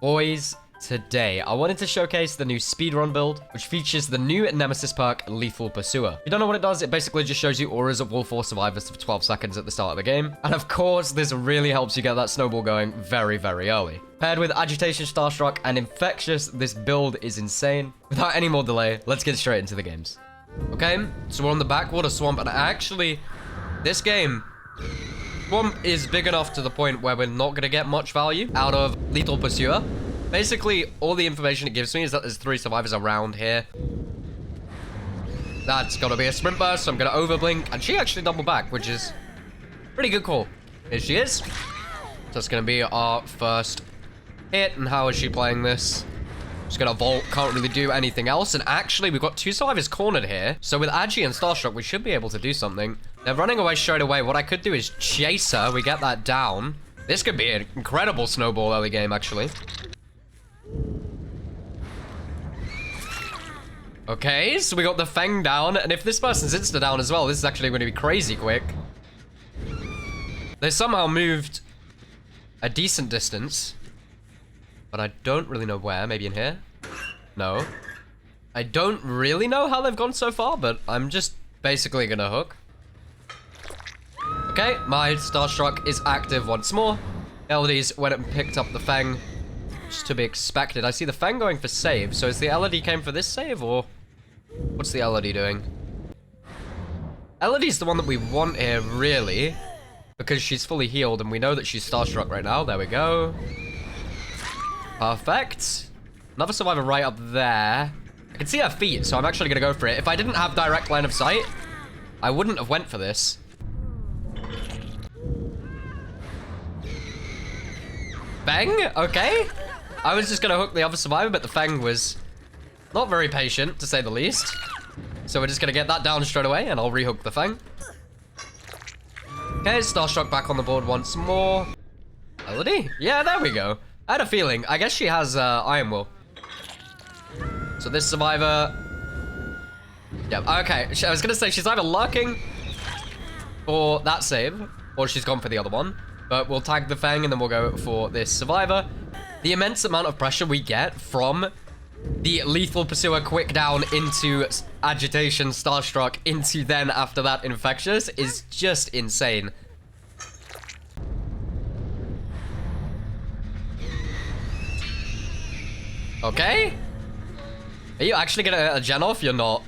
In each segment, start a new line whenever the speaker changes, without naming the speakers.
Boys, today I wanted to showcase the new Speedrun Build, which features the new Nemesis perk, Lethal Pursuer. If you don't know what it does, it basically just shows you auras of all 4 survivors for 12 seconds at the start of the game. And of course, this really helps you get that snowball going very, very early. Paired with Agitation, Starstruck, and Infectious, this build is insane. Without any more delay, let's get straight into the games. Okay, so we're on the backwater swamp, and actually, this game, swamp is big enough to the point where we're not going to get much value out of Lethal Pursuer. Basically, all the information it gives me is that there's 3 survivors around here. That's got to be a sprint burst, so I'm going to overblink, and she actually doubled back, which is pretty good call. Here she is. So it's going to be our first hit, and how is she playing this? Just gonna vault, can't really do anything else. And actually, we've got 2 survivors cornered here. So with Agi and Starstruck, we should be able to do something. They're running away straight away. What I could do is chase her. We get that down. This could be an incredible snowball early game, actually. Okay, so we got the Feng down. And if this person's insta down as well, this is actually going to be crazy quick. They somehow moved a decent distance. But I don't really know where. Maybe in here? No. I don't really know how they've gone so far, but I'm just basically gonna hook. Okay, my Starstruck is active once more. LEDs went and picked up the Feng. Just to be expected. I see the Feng going for save. So is the LED came for this save, or what's the LED doing? LED's the one that we want here, really. Because she's fully healed, and we know that she's Starstruck right now. There we go. Perfect. Another survivor right up there. I can see her feet, so I'm actually going to go for it. If I didn't have direct line of sight, I wouldn't have went for this. Feng? Okay. I was just going to hook the other survivor, but the Feng was not very patient, to say the least. So we're just going to get that down straight away, and I'll rehook the Feng. Okay, Starstruck back on the board once more. LED? Yeah, there we go. I had a feeling. I guess she has Iron Will. So this survivor... Yeah, okay. I was going to say she's either lurking for that save, or she's gone for the other one. But we'll tag the Feng, and then we'll go for this survivor. The immense amount of pressure we get from the Lethal Pursuer quick down into Agitation, Starstruck, into then after that Infectious is just insane. Okay. Are you actually gonna get a gen off? You're not.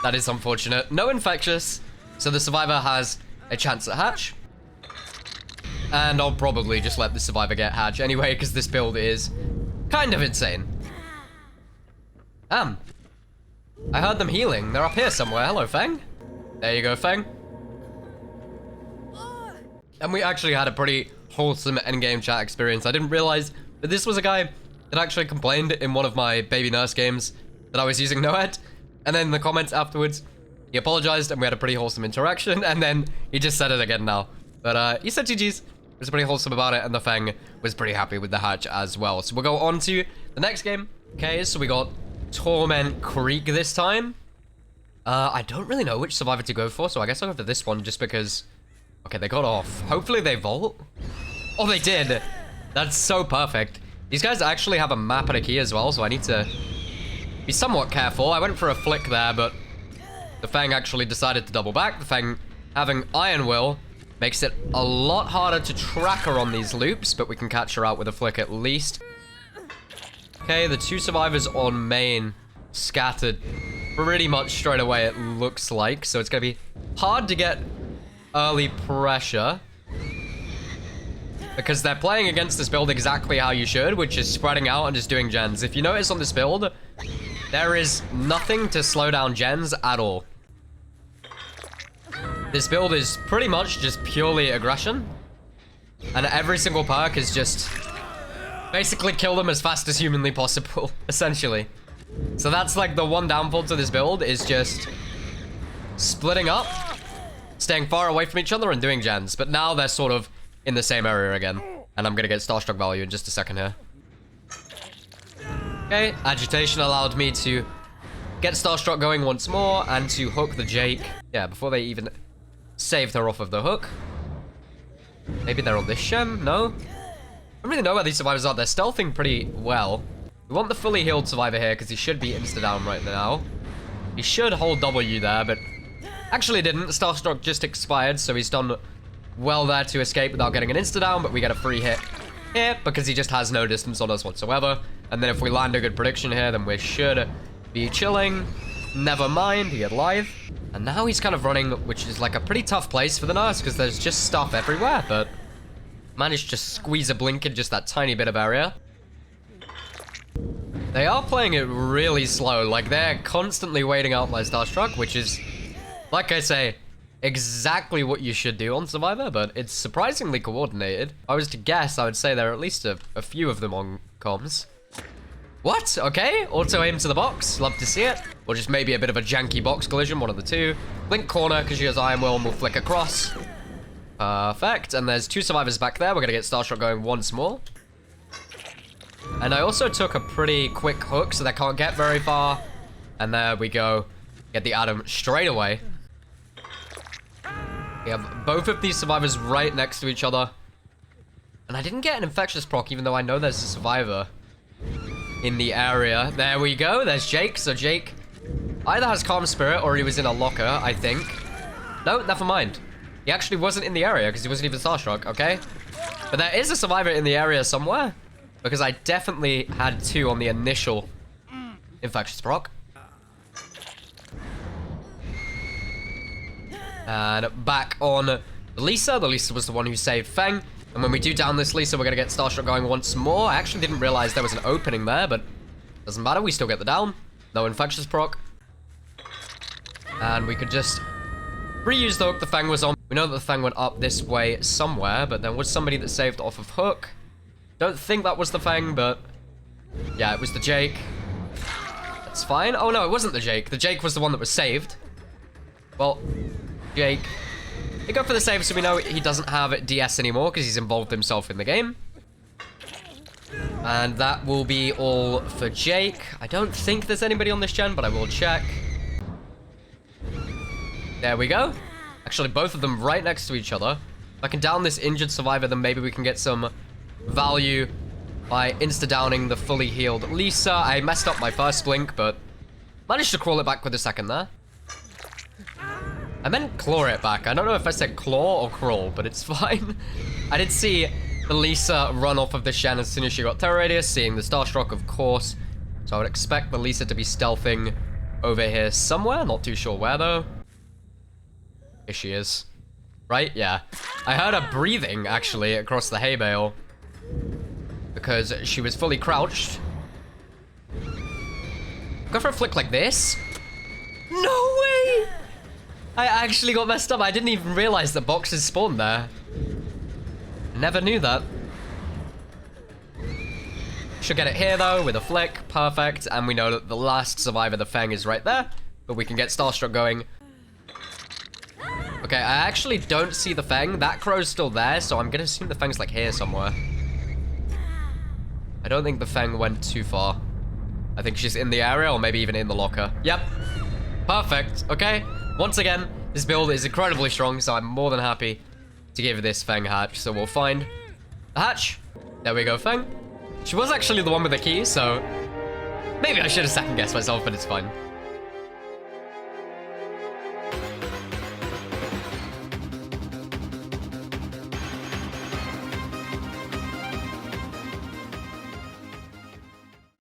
That is unfortunate. No Infectious. So the survivor has a chance at hatch. And I'll probably just let the survivor get hatch anyway, because this build is kind of insane. I heard them healing. They're up here somewhere. Hello, Feng. There you go, Feng. And we actually had a pretty wholesome endgame chat experience. I didn't realize that this was a guy that actually complained in one of my baby nurse games that I was using NoEd. And then in the comments afterwards, he apologized and we had a pretty wholesome interaction. And then he just said it again now. But he said GG's. He was pretty wholesome about it. And the Feng was pretty happy with the hatch as well. So we'll go on to the next game. Okay, so we got Torment Creek this time. I don't really know which survivor to go for. So I guess I'll go for this one just because... Okay, they got off. Hopefully they vault. Oh, they did. That's so perfect. These guys actually have a map and a key as well, so I need to be somewhat careful. I went for a flick there, but the Feng actually decided to double back. The Feng having Iron Will makes it a lot harder to track her on these loops, but we can catch her out with a flick at least. Okay, the 2 survivors on main scattered pretty much straight away, it looks like. So it's going to be hard to get early pressure, because they're playing against this build exactly how you should, which is spreading out and just doing gens. If you notice on this build, there is nothing to slow down gens at all. This build is pretty much just purely aggression. And every single perk is just basically kill them as fast as humanly possible, essentially. So that's like the one downfall to this build, is just splitting up, staying far away from each other and doing gens. But now they're sort of in the same area again. And I'm gonna get Starstruck value in just a second here. Okay, Agitation allowed me to get Starstruck going once more and to hook the Jake. Yeah, before they even saved her off of the hook. Maybe they're on this gem? No? don't really know where these survivors are. They're stealthing pretty well. We want the fully healed survivor here because he should be insta-down right now. He should hold W there, but actually didn't. The Starstruck just expired, so he's done well there to escape without getting an insta-down, but we get a free hit here because he just has no distance on us whatsoever. And then if we land a good prediction here, then we should be chilling. Never mind, he had live. And now he's kind of running, which is like a pretty tough place for the nurse because there's just stuff everywhere, but managed to squeeze a blink in just that tiny bit of area. They are playing it really slow, like they're constantly waiting out my Starstruck, which is, like I say, exactly what you should do on Survivor, but it's surprisingly coordinated. If I was to guess, I would say there are at least a few of them on comms. What? Okay, auto aim to the box, love to see it. Or just maybe a bit of a janky box collision, one of the two. Blink corner, because she has Iron Will and will flick across. Perfect, and there's two survivors back there. We're gonna get Starstruck going once more. And I also took a pretty quick hook, so they can't get very far. And there we go. Get the Adam straight away. We have both of these survivors right next to each other. And I didn't get an infectious proc, even though I know there's a survivor in the area. There we go. There's Jake. So Jake either has Calm Spirit or he was in a locker, I think. No, never mind. He actually wasn't in the area because he wasn't even Starstruck, okay? But there is a survivor in the area somewhere. Because I definitely had two on the initial infectious proc. And back on Lisa. The Lisa was the one who saved Feng. And when we do down this Lisa, we're going to get Starstruck going once more. I actually didn't realize there was an opening there, but doesn't matter. We still get the down. No infectious proc. And we could just reuse the hook the Feng was on. We know that the Feng went up this way somewhere, but there was somebody that saved off of hook. Don't think that was the Feng, but yeah, it was the Jake. That's fine. Oh no, it wasn't the Jake. The Jake was the one that was saved. Well, Jake, he go for the save, so we know he doesn't have DS anymore because he's involved himself in the game. And that will be all for Jake. I don't think there's anybody on this gen, but I will check. There we go. Actually, both of them right next to each other. If I can down this injured survivor, then maybe we can get some value by insta-downing the fully healed Lisa. I messed up my first blink, but managed to crawl it back with a second there. I meant claw it back. I don't know if I said claw or crawl, but it's fine. I did see the Lisa run off of the Shen as soon as she got Terror Radius, seeing the Starstruck, of course. So I would expect the Lisa to be stealthing over here somewhere. Not too sure where, though. Here she is. Right? Yeah. I heard her breathing, actually, across the hay bale. Because she was fully crouched. Go for a flick like this. No way! I actually got messed up. I didn't even realize that boxes spawned there. Never knew that. Should get it here, though, with a flick. Perfect. And we know that the last survivor, the Feng, is right there. But we can get Starstruck going. Okay, I actually don't see the Feng. That crow's still there, so I'm going to assume the Feng's, like, here somewhere. I don't think the Feng went too far. I think she's in the area, or maybe even in the locker. Yep. Perfect. Okay. Once again, this build is incredibly strong, so I'm more than happy to give this Feng hatch. So we'll find the hatch. There we go, Feng. She was actually the one with the key, so maybe I should have second-guessed myself, but it's fine.